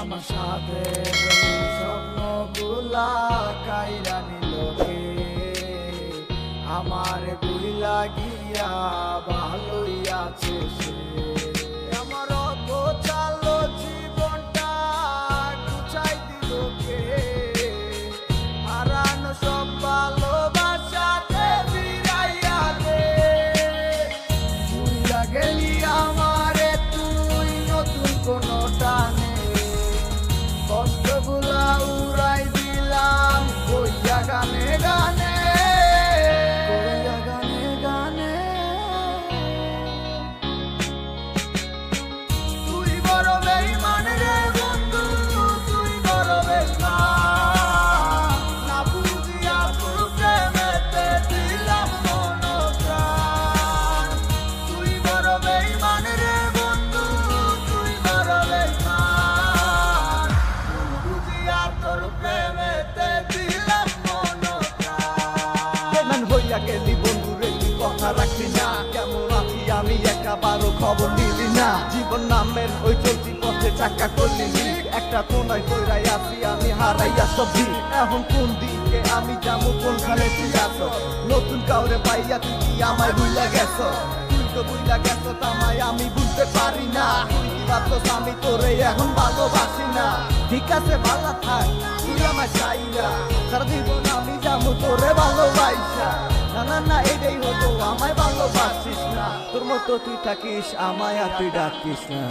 আমার সাথে স্বপ্নগুলা কাইরা নিল কে, আমার বুইলা গিয়া ভালোই আছে সে। আমার গোছালো জীবনটা গুছাই দিল কে, হারানো সব ভালোবাসাতে ফিরাইয়া দে। ভুইলা গেলি আমারে তুই নতুন কোনো টানে, কষ্টগুলা উড়াই দিলাম কইয়া গানে গানে, কইয়া গানে গানে। তুই বড় বেঈমান রে বন্ধু, তুই বড় বেঈমান, না বুঝিয়া তোর প্রেমেতে দিলাম মন প্রাণ। তুই বড় বেঈমান রে বন্ধু, তুই বড় বেঈমান, বুঝিয়া তোর প্রেমেতে দিলাম মন প্রাণ। বেঈমান হইয়া গেলি বন্ধু রে, তুই কথা রাখলি না, কেমন আছি আমি একাবারও খবর নিলি না। জীবন নামের ওই চলতি পথে চাকা করলি, একটা কোনায় কইরাই আছি আমি হারাইয়া সবজি। এখন কোন দিকে আমি যাবো, কোনখানে তুই আছো? নতুন কাউরে পাইয়া তুই কি আমায় ভুইলা গেছ? তুই তো ভুইলা গেছ তামায় আমি বুঝতে পারি না। তুই কি ভাবছস আমি তোরে এখন ভালোবাসি না? ঠিক আছে ভালো থাক, তুই আমায় চাই না, সারা জীবন আমি যাবো তোরে ভালোবাসা। না না না এটাই হতো, আমায় ভালোবাসিস না, তোর মতো তুই থাকিস আমায় আর তুই ডাকিস না।